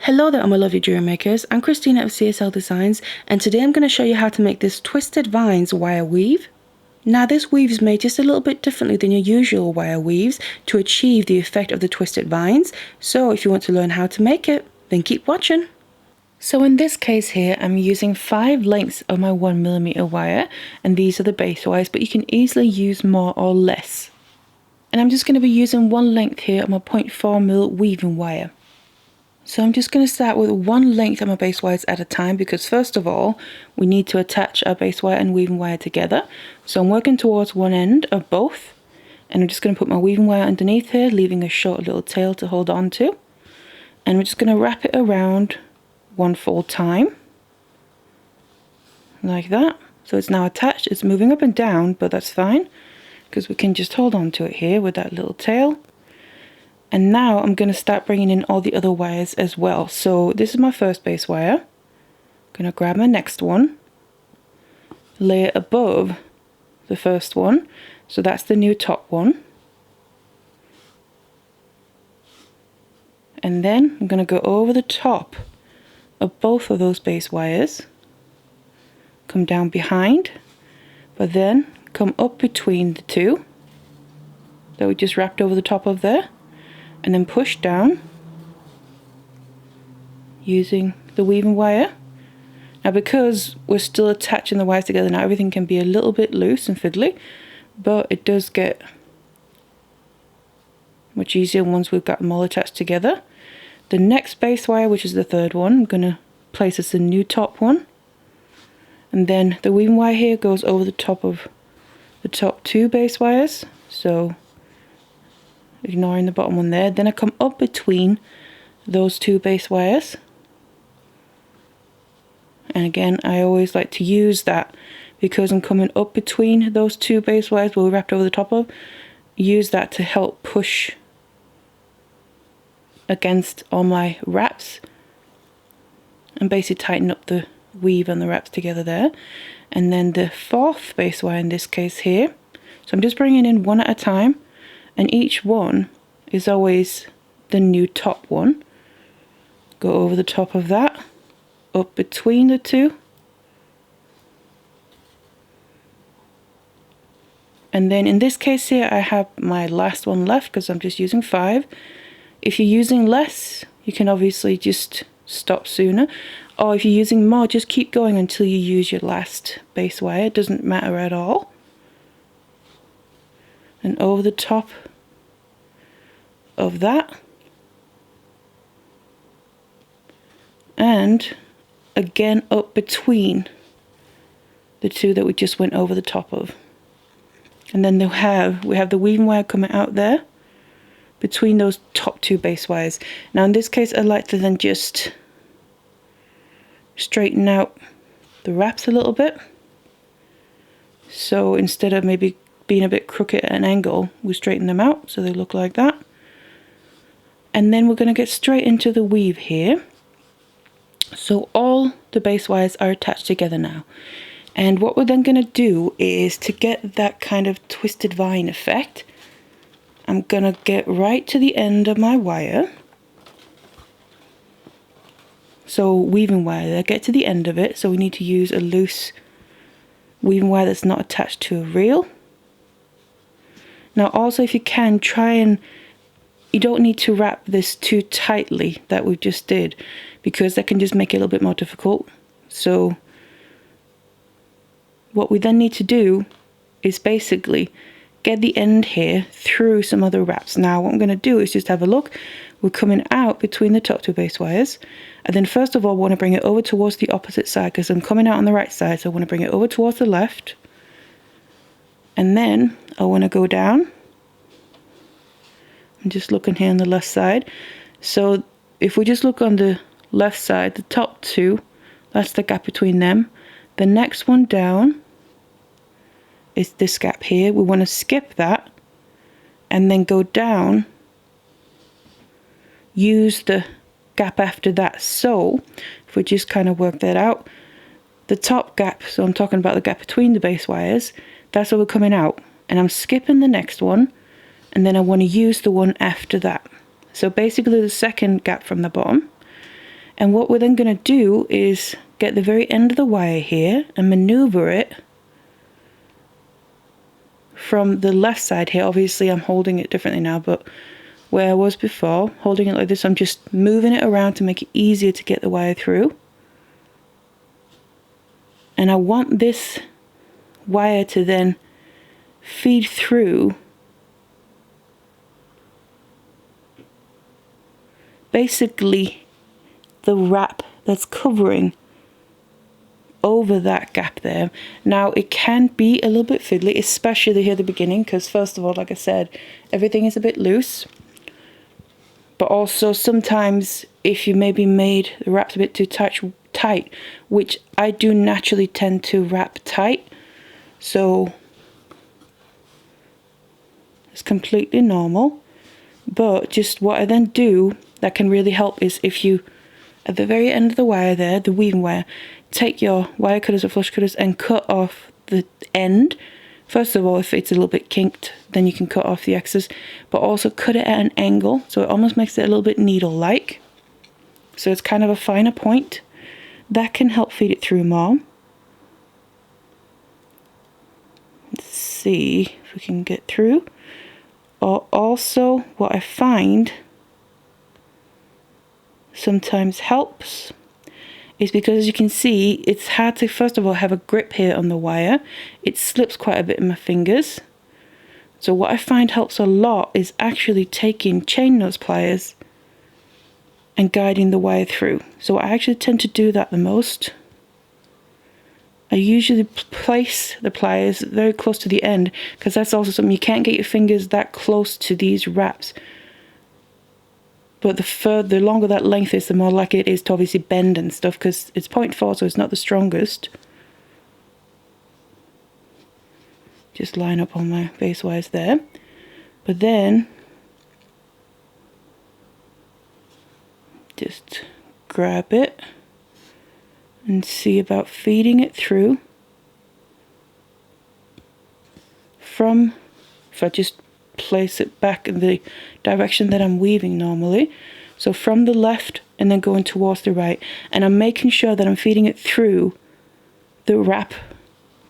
Hello there, my lovely jewelry makers. I'm Christina of CSLdesigns, and today I'm going to show you how to make this Twisted Vines wire weave. Now this weave is made just a little bit differently than your usual wire weaves to achieve the effect of the twisted vines. So if you want to learn how to make it, then keep watching. So in this case here, I'm using 5 lengths of my 1mm wire, and these are the base wires, but you can easily use more or less. And I'm just going to be using 1 length here of my 0.4mm weaving wire. So I'm just going to start with 1 length of my base wires at a time, because first of all we need to attach our base wire and weaving wire together. So I'm working towards one end of both, and I'm just going to put my weaving wire underneath here, leaving a short little tail to hold on to, and we're just going to wrap it around one full time like that. So it's now attached. It's moving up and down, but that's fine because we can just hold on to it here with that little tail. And now I'm going to start bringing in all the other wires as well. So this is my first base wire. I'm going to grab my next one, lay it above the first one. So that's the new top one. And then I'm going to go over the top of both of those base wires, come down behind, but then come up between the two that we just wrapped over the top of there, and then push down using the weaving wire. Now because we're still attaching the wires together, now everything can be a little bit loose and fiddly, but it does get much easier once we've got them all attached together. The next base wire, which is the third one, I'm going to place as the new top one, and then the weaving wire here goes over the top of the top 2 base wires, so ignoring the bottom one there. Then I come up between those 2 base wires, and again I always like to use that because I'm coming up between those 2 base wires we're wrapped over the top of. Use that to help push against all my wraps and basically tighten up the weave and the wraps together there. And then the 4th base wire in this case here, so I'm just bringing in one at a time, and each one is always the new top one. Go over the top of that, up between the 2, and then in this case here I have my last one left because I'm just using 5. If you're using less, you can obviously just stop sooner, or if you're using more, just keep going until you use your last base wire. It doesn't matter at all. And over the top of that, and again up between the 2 that we just went over the top of. And then we have the weaving wire coming out there between those top 2 base wires. Now in this case I like to then just straighten out the wraps a little bit, so instead of maybe being a bit crooked at an angle, we straighten them out so they look like that. And then we're going to get straight into the weave here. So all the base wires are attached together now, and what we're then going to do is, to get that kind of twisted vine effect, I'm going to get right to the end of my wire, so weaving wire there, get to the end of it. So we need to use a loose weaving wire that's not attached to a reel. Now also, if you can, you don't need to wrap this too tightly that we just did, because that can just make it a little bit more difficult. So what we then need to do is basically get the end here through some other wraps. Now what I'm going to do is just have a look. We're coming out between the top 2 base wires, and then first of all I want to bring it over towards the opposite side, because I'm coming out on the right side, so I want to bring it over towards the left, and then I want to go down. I'm just looking here on the left side. So if we just look on the left side, the top 2, that's the gap between them. The next one down is this gap here. We want to skip that and then go down, use the gap after that. So if we just kind of work that out, the top gap, so I'm talking about the gap between the base wires, that's where we're coming out, and I'm skipping the next one, and then I want to use the one after that. So basically the second gap from the bottom, And what we're then going to do is get the very end of the wire here and maneuver it from the left side here. Obviously I'm holding it differently now, but where I was before, holding it like this, I'm just moving it around to make it easier to get the wire through. And I want this wire to then feed through basically the wrap that's covering over that gap there. Now it can be a little bit fiddly, especially here at the beginning, because first of all, like I said, everything is a bit loose. But also sometimes if you maybe made the wraps a bit too tight, which I do naturally tend to wrap tight, so it's completely normal. But just what I then do that can really help is if you, at the very end of the wire there, the weaving wire, take your wire cutters or flush cutters and cut off the end. First of all, if it's a little bit kinked, then you can cut off the excess, but also cut it at an angle, so it almost makes it a little bit needle-like. So it's kind of a finer point. That can help feed it through more. Let's see if we can get through. Or also, what I find sometimes helps is because, as you can see, it's hard to first of all have a grip here on the wire. It slips quite a bit in my fingers. So what I find helps a lot is actually taking chain nose pliers and guiding the wire through. So I actually tend to do that the most. I usually place the pliers very close to the end, because that's also something, you can't get your fingers that close to these wraps. But the longer that length is, the more likely it is to obviously bend and stuff, because it's 0.4, so it's not the strongest. Just line up all my base wires there. But then, just grab it and see about feeding it through from, if I just place it back in the direction that I'm weaving normally, so from the left and then going towards the right, and I'm making sure that I'm feeding it through the wrap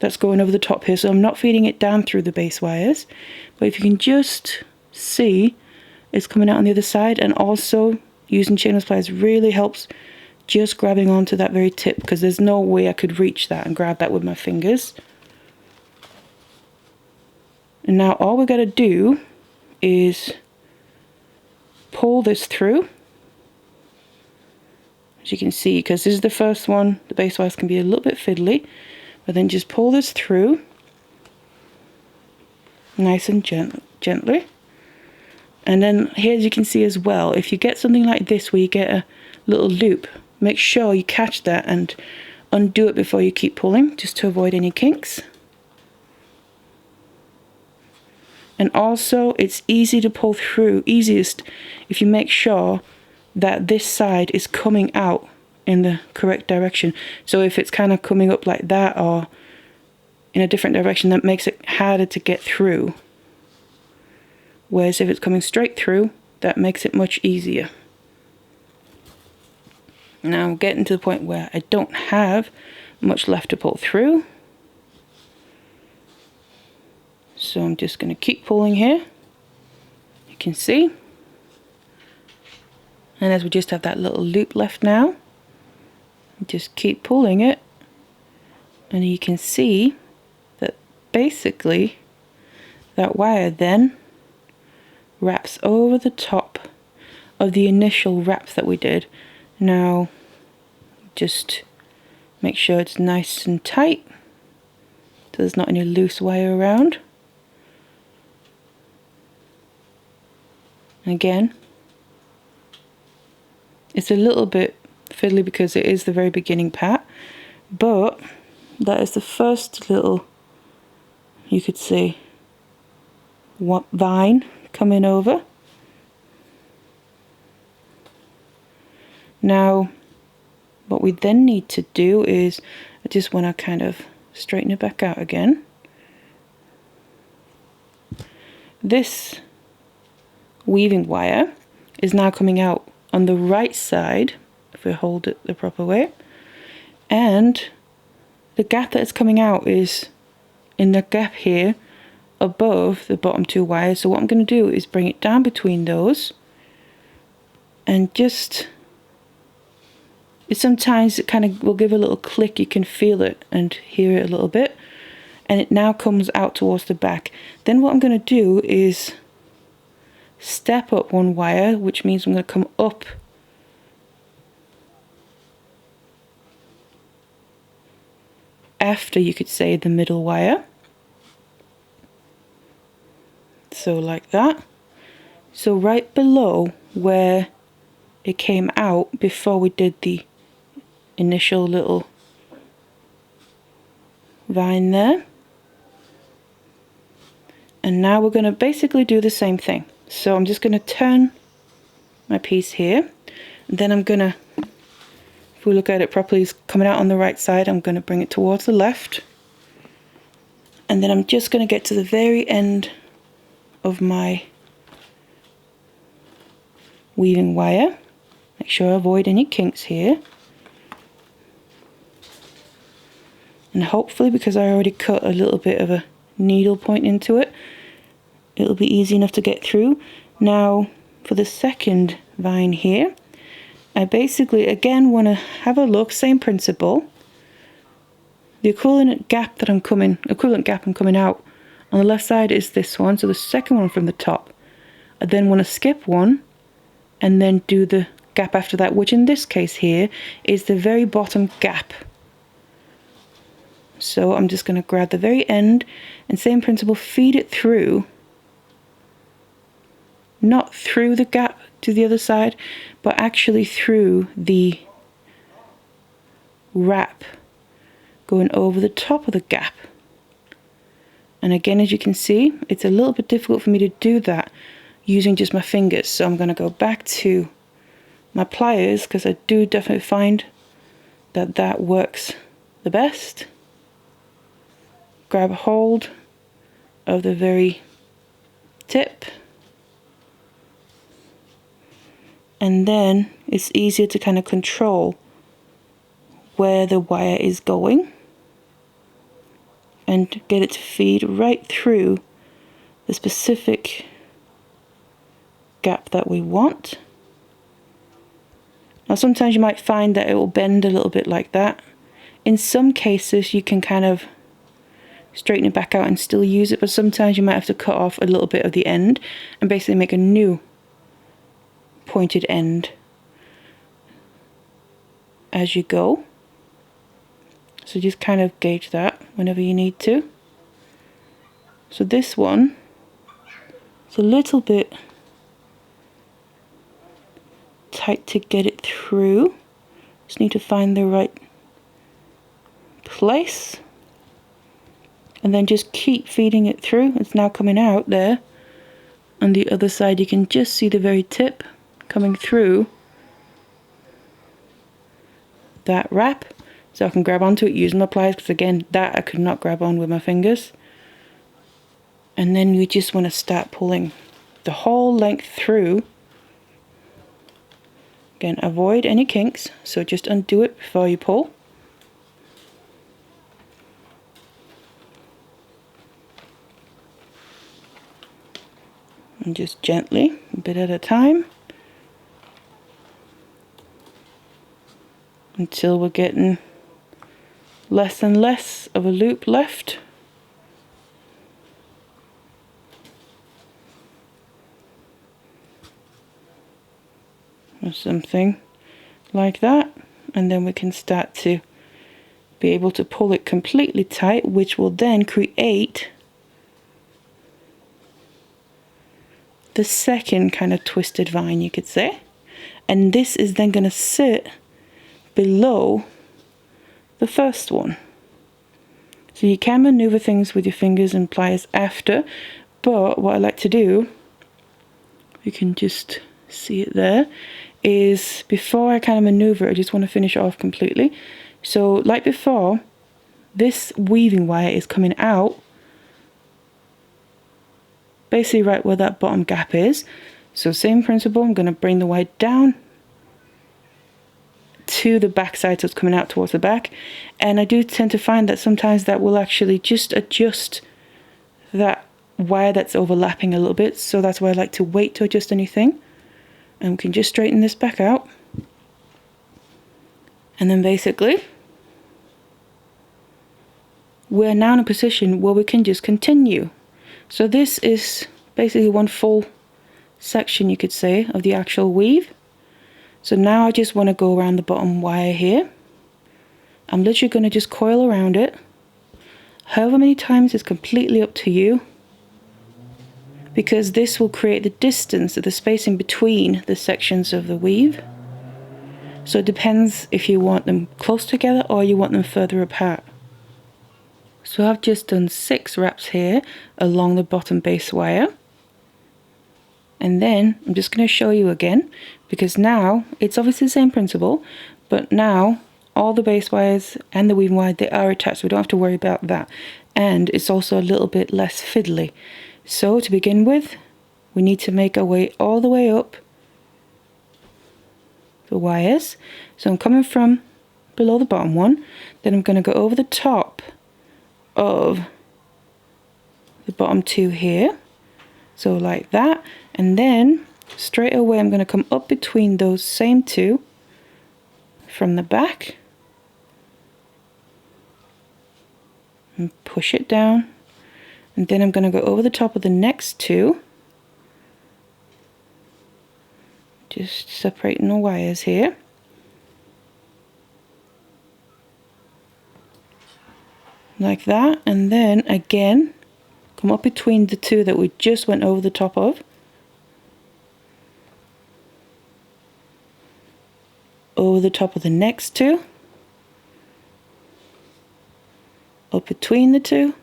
that's going over the top here, so I'm not feeding it down through the base wires. But if you can just see, it's coming out on the other side, and also using chain nose pliers really helps just grabbing onto that very tip, because there's no way I could reach that and grab that with my fingers. And now all we got to do is pull this through, as you can see, because this is the first one, the base wires can be a little bit fiddly, but then just pull this through nice and gently. And then here, as you can see as well, if you get something like this where you get a little loop, make sure you catch that and undo it before you keep pulling, just to avoid any kinks. And also, it's easy to pull through, easiest if you make sure that this side is coming out in the correct direction. So if it's kind of coming up like that or in a different direction, that makes it harder to get through. Whereas if it's coming straight through, that makes it much easier. Now I'm getting to the point where I don't have much left to pull through. So I'm just going to keep pulling here. You can see. And as we just have that little loop left now, just keep pulling it. And you can see that basically that wire then wraps over the top of the initial wraps that we did. Now just make sure it's nice and tight so there's not any loose wire around. Again, it's a little bit fiddly because it is the very beginning part, but that is the first little, you could say, vine coming over. Now what we then need to do is, I just want to kind of straighten it back out again. This weaving wire is now coming out on the right side if we hold it the proper way. And the gap that is coming out is in the gap here above the bottom two wires. So what I'm going to do is bring it down between those, and just, sometimes it kind of will give a little click, you can feel it and hear it a little bit, and it now comes out towards the back. Then what I'm going to do is step up one wire, which means I'm going to come up after, you could say, the middle wire. So like that. So right below where it came out before we did the initial little vine there. And now we're going to basically do the same thing. So I'm just going to turn my piece here, and then I'm going to, if we look at it properly, it's coming out on the right side. I'm going to bring it towards the left, and then I'm just going to get to the very end of my weaving wire. Make sure I avoid any kinks here, and hopefully, because I already cut a little bit of a needle point into it, it'll be easy enough to get through. Now for the second vine here, I basically again want to have a look, same principle. The equivalent gap I'm coming out on the left side is this one, so the second one from the top. I then want to skip one and then do the gap after that, which in this case here is the very bottom gap. So I'm just going to grab the very end and, same principle, feed it through, not through the gap to the other side, but actually through the wrap, going over the top of the gap. And again, as you can see, it's a little bit difficult for me to do that using just my fingers. So I'm going to go back to my pliers, because I do definitely find that that works the best. Grab a hold of the very tip, and then it's easier to kind of control where the wire is going and get it to feed right through the specific gap that we want. Now sometimes you might find that it will bend a little bit like that. In some cases you can kind of straighten it back out and still use it, but sometimes you might have to cut off a little bit of the end and basically make a new pointed end as you go. So just kind of gauge that whenever you need to. So this one, it's a little bit tight to get it through. Just need to find the right place, and then just keep feeding it through. It's now coming out there. On the other side you can just see the very tip coming through that wrap. So I can grab onto it using my pliers, because again, that I could not grab on with my fingers. And then we just want to start pulling the whole length through. Again, avoid any kinks, so just undo it before you pull. And just gently, a bit at a time, until we're getting less and less of a loop left. Or something like that, and then we can start to be able to pull it completely tight, which will then create the second kind of twisted vine, you could say. And this is then going to sit below the first one. So you can maneuver things with your fingers and pliers after, but what I like to do, you can just see it there, is before I kind of maneuver, I just want to finish it off completely. So like before, this weaving wire is coming out basically right where that bottom gap is. So same principle, I'm going to bring the wire down to the back side, so it's coming out towards the back. And I do tend to find that sometimes that will actually just adjust that wire that's overlapping a little bit, so that's why I like to wait to adjust anything. And we can just straighten this back out, and then basically we're now in a position where we can just continue. So this is basically one full section, you could say, of the actual weave. So now I just want to go around the bottom wire here. I'm literally going to just coil around it. However many times is completely up to you, because this will create the distance, the spacing between the sections of the weave. So it depends if you want them close together or you want them further apart. So I've just done 6 wraps here along the bottom base wire. And then I'm just going to show you again, because now it's obviously the same principle, but now all the base wires and the weaving wire, they are attached, so we don't have to worry about that. And it's also a little bit less fiddly. So to begin with, we need to make our way all the way up the wires. So I'm coming from below the bottom one, then I'm going to go over the top of the bottom 2 here, so like that, and then straight away I'm going to come up between those same 2 from the back and push it down, and then I'm going to go over the top of the next 2, just separating the wires here. Like that, and then again come up between the 2 that we just went over the top of, over the top of the next 2, up between the 2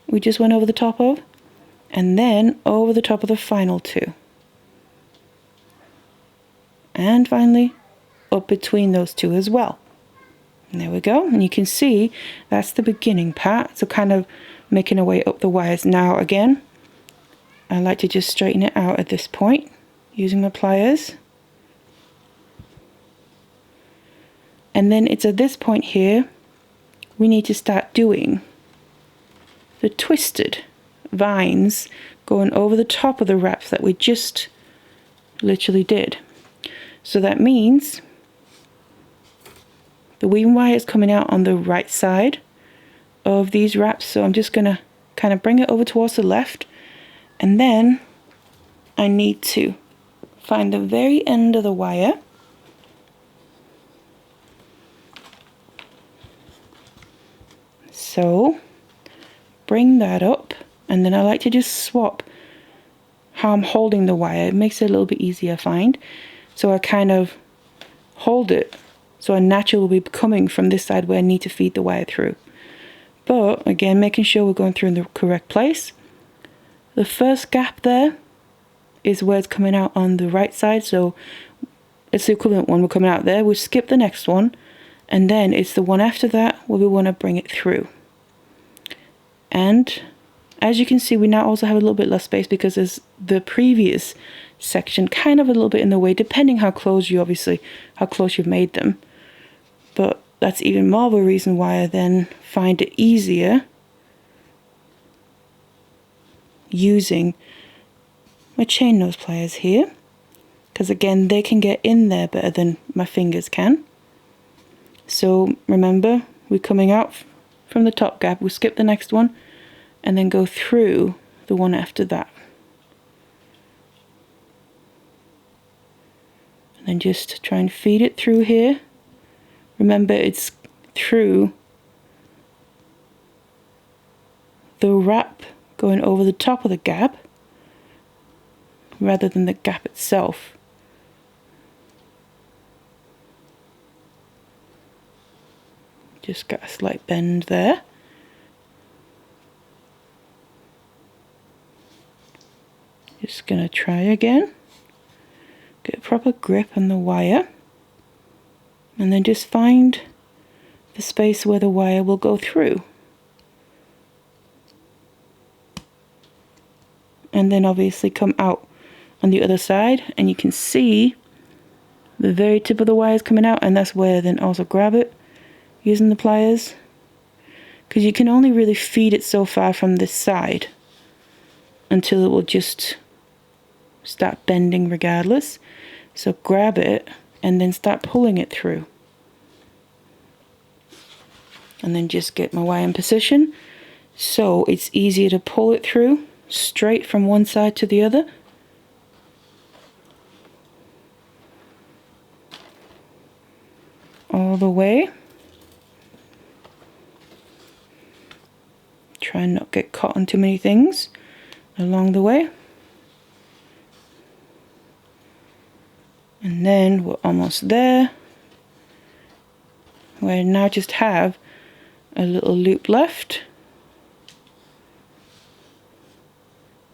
we just went over the top of, and then over the top of the final 2, and finally up between those 2 as well. And there we go, and you can see that's the beginning part, so kind of making our way up the wires. Now again, I like to just straighten it out at this point using my pliers, and then it's at this point here we need to start doing the twisted vines going over the top of the wraps that we just literally did. So that means the weaving wire is coming out on the right side of these wraps, so I'm just going to kind of bring it over towards the left, and then I need to find the very end of the wire, so bring that up, and then I like to just swap how I'm holding the wire. It makes it a little bit easier, I find. So I kind of hold it so a natural will be coming from this side where I need to feed the wire through. But again, making sure we're going through in the correct place. The first gap there is where it's coming out on the right side, so it's the equivalent one. We're coming out there, we'll skip the next one, and then it's the one after that where we want to bring it through. And as you can see, we now also have a little bit less space because there's the previous section kind of a little bit in the way, depending how close you you've made them. But that's even more of a reason why I then find it easier using my chain nose pliers here, because again they can get in there better than my fingers can. So remember, we're coming out from the top gap, we skip the next one and then go through the one after that, and then just try and feed it through here. Remember, it's through the wrap going over the top of the gap rather than the gap itself. Just got a slight bend there. Just gonna try again. Get a proper grip on the wire, and then just find the space where the wire will go through. And then obviously come out on the other side, and you can see the very tip of the wire is coming out, and that's where then also grab it using the pliers, because you can only really feed it so far from this side until it will just start bending regardless. So grab it and then start pulling it through, and then just get my wire in position so it's easier to pull it through straight from one side to the other. All the way. Try and not get caught on too many things along the way. And then we're almost there. We now just have a little loop left.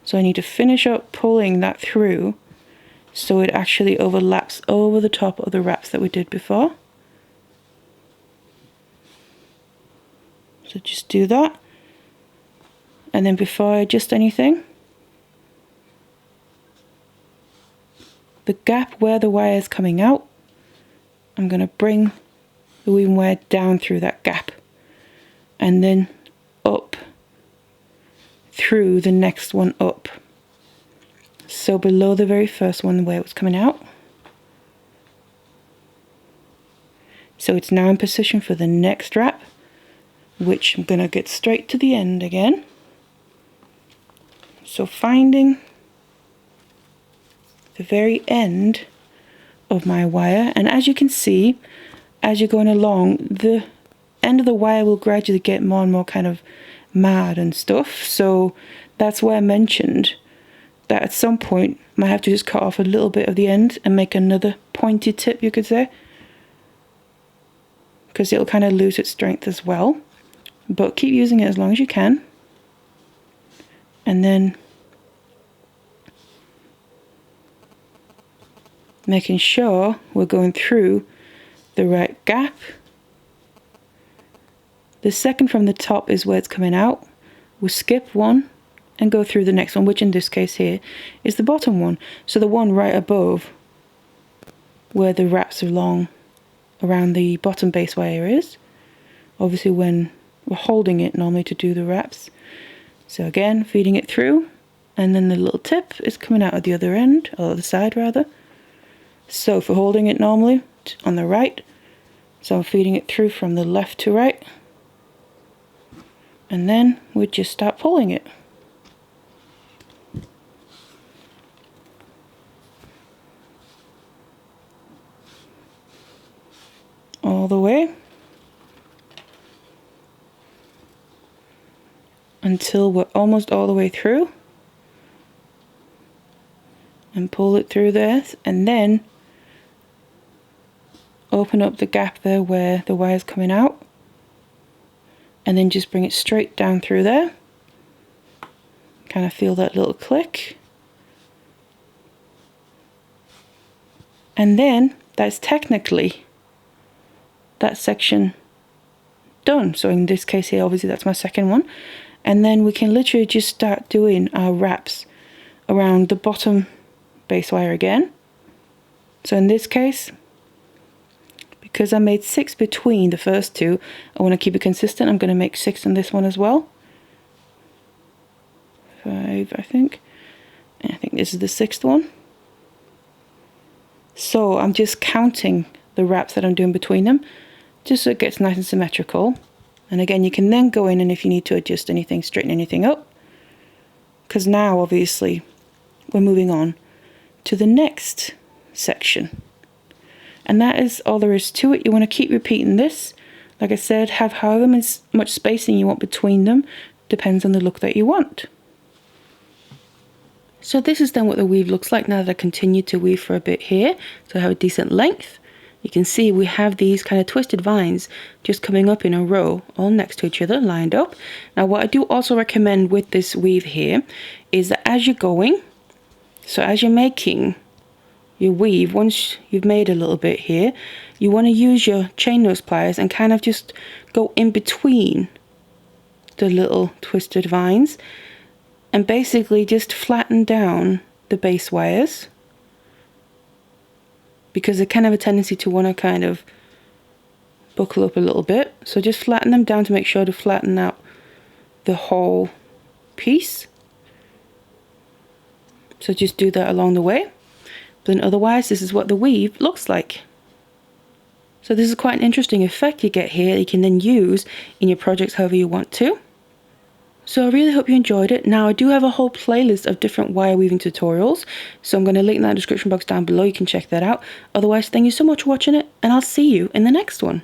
So I need to finish up pulling that through so it actually overlaps over the top of the wraps that we did before. So just do that. And then before I adjust anything, the gap where the wire is coming out, I'm going to bring the weaving wire down through that gap and then up through the next one up. So below the very first one where it was coming out. So it's now in position for the next wrap, which I'm going to get straight to the end again. So finding the very end of my wire, and as you can see, as you're going along, the end of the wire will gradually get more and more kind of mad and stuff. So that's why I mentioned that at some point I might have to just cut off a little bit of the end and make another pointy tip, you could say, because it'll kind of lose its strength as well. But keep using it as long as you can. And then making sure we're going through the right gap. The second from the top is where it's coming out. We'll skip one and go through the next one, which in this case here is the bottom one. So the one right above where the wraps along around the bottom base wire is. Obviously when we're holding it normally to do the wraps. So again, feeding it through, and then the little tip is coming out at the other end, or the side rather. So for holding it normally on the right, so I'm feeding it through from the left to right, and then we just start pulling it. All the way until we're almost all the way through, and pull it through there, and then open up the gap there where the wire's coming out, and then just bring it straight down through there. Kind of feel that little click, and then that's technically that section done. So in this case here, obviously that's my second one, and then we can literally just start doing our wraps around the bottom base wire again. So in this case, because I made 6 between the first two, I want to keep it consistent. I'm going to make 6 on this one as well. 5, I think. And I think this is the 6th one. So I'm just counting the wraps that I'm doing between them, just so it gets nice and symmetrical. And again, you can then go in, and if you need to adjust anything, straighten anything up, because now obviously we're moving on to the next section. And that is all there is to it. You want to keep repeating this. Like I said, have however much spacing you want between them. Depends on the look that you want. So this is then what the weave looks like now that I continue to weave for a bit here. So I have a decent length. You can see we have these kind of twisted vines just coming up in a row, all next to each other, lined up. Now what I do also recommend with this weave here is that as you're going, so as you're making your weave, once you've made a little bit here, you want to use your chain nose pliers and kind of just go in between the little twisted vines and basically just flatten down the base wires because they can have a tendency to want to kind of buckle up a little bit. So just flatten them down to make sure to flatten out the whole piece. So just do that along the way. But then otherwise, this is what the weave looks like. So this is quite an interesting effect you get here that you can then use in your projects however you want to. So I really hope you enjoyed it. Now I do have a whole playlist of different wire weaving tutorials, so I'm going to link that in the description box down below. You can check that out. Otherwise, thank you so much for watching it, and I'll see you in the next one.